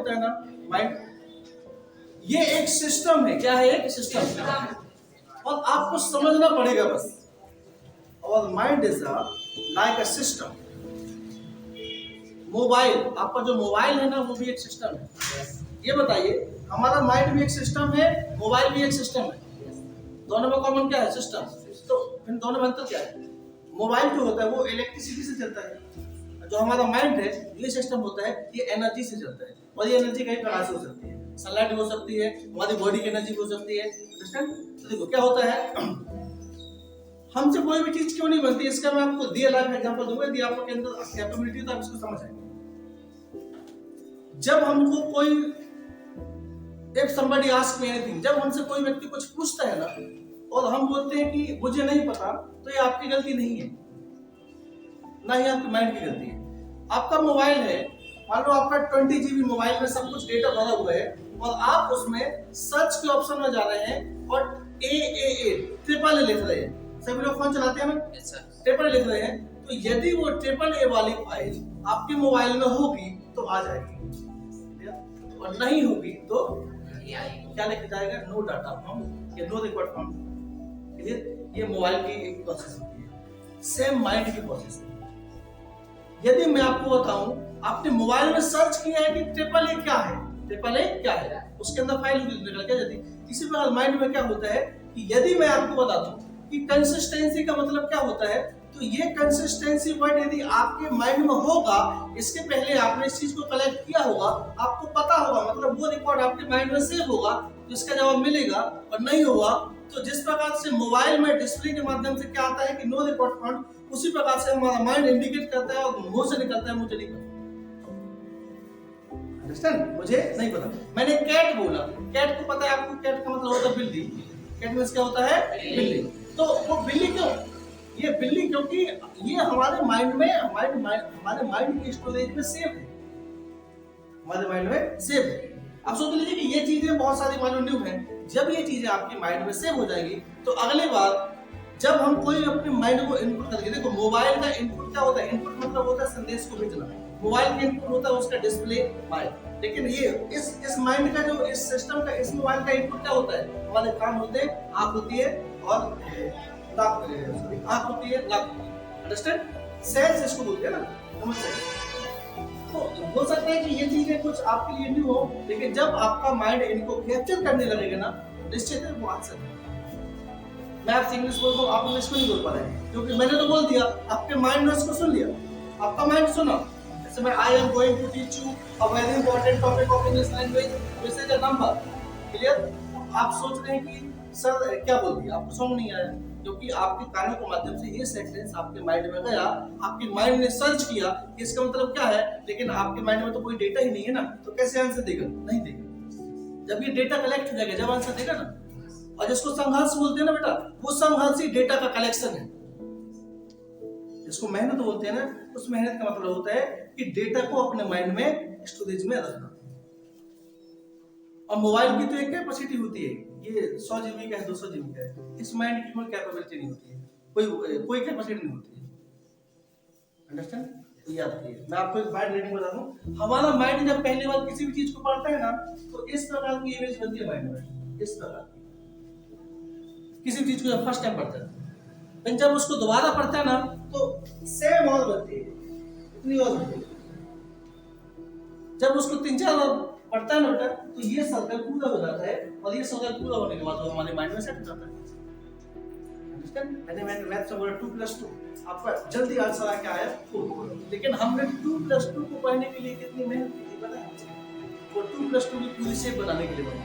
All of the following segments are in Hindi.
होता है ना, माइंड ये एक सिस्टम है। क्या है? एक सिस्टम, और आपको समझना पड़ेगा बस। और mind is like a system. Mobile, आपका जो मोबाइल है ना वो भी एक सिस्टम है। ये बताइए, हमारा माइंड भी एक सिस्टम है, मोबाइल भी एक सिस्टम है, दोनों में कॉमन क्या है? सिस्टम। तो इन दोनों में अंतर क्या है? मोबाइल जो होता है वो इलेक्ट्रिसिटी से चलता है, जो हमारा माइंड है ये सिस्टम होता है ये एनर्जी से चलता है। और ये एनर्जी कई प्रकार से हो सकती है, सनलाइट हो सकती है, हमारी बॉडी की एनर्जी हो सकती है। तो देखो क्या होता है, हमसे कोई भी चीज क्यों नहीं बनती, इसका मैं आपको दिया लाइव एग्जांपल दूंगा। यदि आपके अंदर कैपेबिलिटी तो आप इसको समझ आएंगे। जब हमको कोई, if somebody ask me anything, जब हमसे कोई व्यक्ति कुछ पूछता है ना और हम बोलते हैं कि मुझे नहीं पता, तो ये आपकी गलती नहीं है, ना ही आपकी माइंड की गलती है। आपका मोबाइल है, मान लो आपका 20 GB मोबाइल में सब कुछ डेटा भरा हुआ है और आप उसमें सर्च के ऑप्शन में जा रहे हैं और ट्रिपल ए लिख रहे हैं। सभी लोग फोन चलाते हैं ना, ट्रिपल ए लिख रहे हैं। तो यदि वो ट्रिपल ए वाली फाइल आपके मोबाइल में होगी तो आ जाएगी, और नहीं होगी तो क्या लिखा जाएगा? नो डाटा फ्रॉम या नो रिकॉर्ड फ्रॉम। ये मोबाइल की एक प्रोसेस होती है, सेम माइंड की प्रोसेस है। यदि मैं आपको बताऊं, आपने मोबाइल में सर्च किया है कि ट्रिपल ए क्या है, ट्रिपल ए क्या है, उसके अंदर फाइल निकल के जाती है। इसी प्रकार माइंड में क्या होता है कि यदि मैं आपको बता दूं कि कंसिस्टेंसी का मतलब क्या होता है, तो ये कंसिस्टेंसी वर्ड यदि आपके माइंड में होगा, इसके पहले आपने इस चीज को कलेक्ट किया होगा, आपको पता होगा, मतलब वो रिकॉर्ड आपके माइंड में सेव होगा, तो इसका जवाब मिलेगा। और नहीं होगा तो जिस प्रकार से मोबाइल में डिस्प्ले के माध्यम से क्या आता है कि नो रिकॉर्ड फाउंड, उसी प्रकार से हमारा माइंड इंडिकेट करता है और मुंह से निकलता है मुझे नहीं पता। अंडरस्टैंड? मुझे नहीं पता। मैंने कैट बोला, कैट को पता है आपको, कैट का मतलब होता है बिल्ली। कैट मींस क्या होता है? बिल्ली। तो वो बिल्ली क्यों? ये बिल्ली क्योंकि ये हमारे माइंड में, हमारे माइंड की स्टोरेज में सेव है, हमारे माइंड में सेव है। अब सोच लीजिए कि ये चीजें बहुत सारी मान लो न्यू हैं। जब ये चीजें आपके माइंड में सेव हो जाएगी तो अगली बार जब हम कोई अपने माइंड को इनपुट करेंगे, देखो मोबाइल का इनपुट क्या होता है? इनपुट मतलब होता है संदेश को भेजना। मोबाइल का इनपुट होता है उसका डिस्प्ले माइंड। लेकिन ये इस माइंड का जो इस सिस्टम का, इस मोबाइल का इनपुट क्या होता है? हमारे कान होते हैं, आंख होती है और आंख होती है, नाक। अंडरस्टैंड? सेंस इसको बोलते हैं ना, समझ रहे? तो हो सकता है कि ये चीजें कुछ आपके लिए न्यू हो, लेकिन जब आपका माइंड इनको कैप्चर करने लगेगा ना, निश्चित है वो आंसर है। मैं आपसे इंग्लिश बोल रहा हूँ, आप इंग्लिश को नहीं बोल पा रहे हैं, क्योंकि मैंने तो बोल दिया, आपके माइंड ने उसको सुन लिया, आपका माइंड सुना। जैसे मैं I am going to teach you a very important topic of English language, this is a number. Clear? आप सोच रहे हैं कि सर क्या बोल दिया, आपको समझ नहीं आया, क्योंकि आपके कानों के माध्यम से ये सेंटेंस आपके माइंड में गया, आपके माइंड ने सर्च किया कि इसका मतलब क्या है, लेकिन आपके माइंड में तो कोई डेटा ही नहीं है ना, तो कैसे आंसर देगा? नहीं देगा। जब ये डेटा कलेक्ट हो जाएगा, जब आंसर देगा ना। और जिसको संघर्ष बोलते हैं ना बेटा, वो संघर्ष ही डेटा का कलेक्शन है। जिसको मेहनत बोलते हैं ना, उस मेहनत का मतलब होता है कि डेटा को अपने माइंड में स्टोरेज में रखना। और मोबाइल की तो एक कैपेसिटी होती है, ये 100 GB का है, 200 GB का है। इस माइंड की कोई कैपेबिलिटी नहीं होती है, कोई कैपेसिटी नहीं होती है। अंडरस्टैंड? तो याद रखिए। मैं आपको एक माइंड रीडिंग बता दूं। हमारा माइंड जब पहली बार किसी भी चीज को पढ़ता है ना, तो इस प्रकार की इमेज बनती है माइंड में, इस प्रकार की। किसी चीज को जब फर्स्ट टाइम पढ़ता है, लेकिन जब उसको दोबारा पढ़ता है ना, तो सेम और बनती है, इतनी और बनती है। जब उसको 3-4 बार पढ़ता है ना बेटा, तो ये सर्कल पूरा हो जाता है, और ये सर्कल पूरा होने के बाद वो हमारे माइंड में सेट हो जाता है। अंडरस्टैंड? मैंने मैथ्स में बोला 2+2, आपका जल्दी आंसर आ क्या आया? 4। लेकिन हमने 2+2 को पढ़ने के लिए कितनी मेहनत की पता है? वो 2+2 की पूरी शेप बनाने के लिए बना।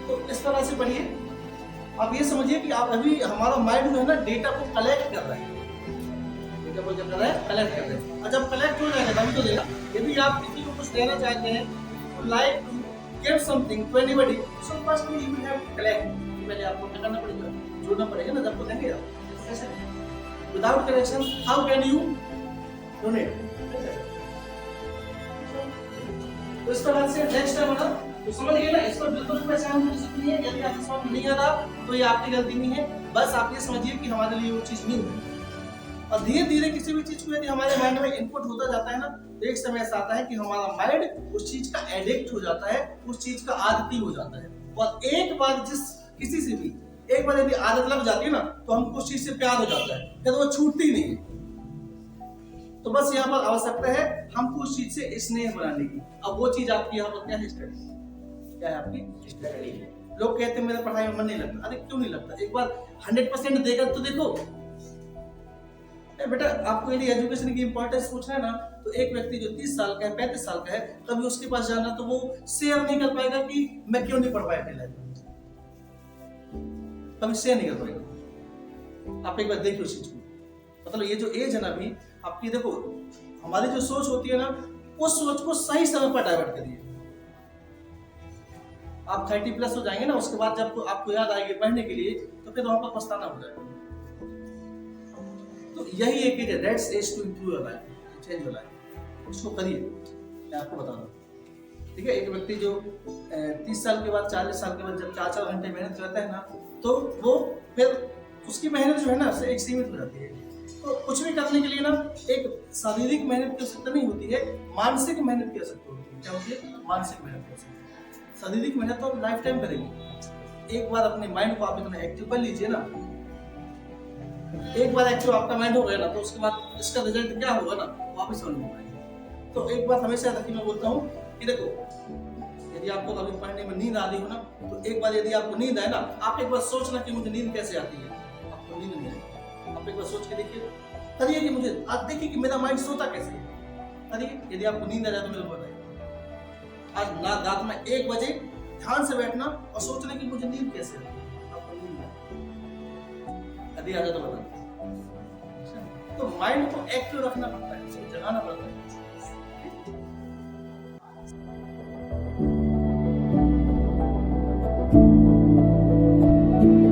तो इस तरह से पढ़िए। आप ये समझिए कि आप अभी हमारा माइंड जो है ना, डेटा को कलेक्ट कर रहा है, डेटा को क्या कर रहा है? कलेक्ट कर रहा है। और जब कलेक्ट हो जाएगा तभी तो देगा। यदि आप किसी को कुछ देना चाहते हैं, like to give something to anybody, so first you will have to collect. पहले आपको क्या करना पड़ेगा? जोड़ना पड़ेगा ना, जब को देंगे आप। कैसे? Without collection how can you donate? तो इस तरह से नेक्स्ट टाइम ना, तो समझ गए ना, इसको बिल्कुल पहचान की जरूरत नहीं है। यदि आपको समझ नहीं आ रहा तो ये आपकी गलती नहीं है, बस आप ये समझिए कि हमारे लिए वो चीज नहीं है। और धीरे धीरे किसी भी चीज को यदि हमारे माइंड में इनपुट होता जाता है ना, तो एक समय ऐसा आता है कि हमारा माइंड उस चीज का एडिक्ट हो जाता है, उस चीज का आदती हो जाता है। और एक बार किसी से भी एक बार यदि आदत लग जाती है ना, तो हमको उस चीज से प्यार हो जाता है, फिर वो छूटती नहीं है। तो बस यहाँ पर आवश्यकता है हमको उस चीज से स्नेह बनाने की। अब वो चीज आपकी यहाँ पर क्या है? स्टडी। क्या है आपकी? स्टडी। लोग कहते हैं मेरा पढ़ाई में मन नहीं लगता। अरे क्यों नहीं लगता? एक बार 100% देकर तो देखो। बेटा आपको यदि एजुकेशन की इंपॉर्टेंस पूछना है ना, तो एक व्यक्ति जो 30 साल का है, 35 साल का है, कभी उसके पास जाना तो वो शेयर नहीं कर पाएगा कि मैं क्यों नहीं पढ़ पाया अपनी लाइफ में, कभी शेयर नहीं कर पाएगा। आप एक बार देखिए उस चीज को। मतलब ये जो एज है ना अभी आपकी, देखो हमारी जो सोच होती है ना, उस सोच को सही समय पर डाइवर्ट करिए। आप 30+ हो जाएंगे ना, उसके बाद जब आपको याद आएगी पढ़ने के लिए, तो फिर वहां पर पछताना हो जाएगा। तो यही एक एज है, that's age to improve your life, change your life. उसको करिए, मैं आपको बता दूं। ठीक है, एक व्यक्ति जो 30 साल के बाद, 40 साल के बाद जब 4-4 घंटे मेहनत करता है ना, तो वो फिर उसकी मेहनत जो है ना एक सीमित हो जाती है। तो कुछ भी करने के लिए ना एक शारीरिक मेहनत की आवश्यकता नहीं होती है, मानसिक मेहनत की आवश्यकता होती है। क्या होती है? मानसिक मेहनत की आवश्यकता। शारीरिक मेहनत तो आप लाइफ टाइम करेंगे। एक बार अपने माइंड को आप इतना एक्टिव कर लीजिए ना, एक बार एक्टिव आपका माइंड हो गया ना, तो उसके बाद इसका रिजल्ट क्या होगा ना, वापस समझ में आएगा। तो एक बात हमेशा रखिए, मैं बोलता हूँ कि देखो यदि आपको कभी पढ़ने में नींद आ रही हो ना, तो एक बार यदि आपको नींद आए ना, आप एक बार सोचना कि मुझे नींद कैसे आती है। आपको नींद नहीं आएगी, आप एक बार सोच के देखिए, करिए कि मुझे आज देखिए कि मेरा माइंड सोता कैसे है। करिए, यदि आपको नींद आ जाए तो मेरे को बताइए। आज रात में 1 बजे ध्यान से बैठना और सोचना कि मुझे नींद कैसे आती है। आपको नींद आए, यदि आ जाए तो बताइए। तो माइंड को एक्टिव रखना पड़ता है, उसको जगाना पड़ता है। Thank you.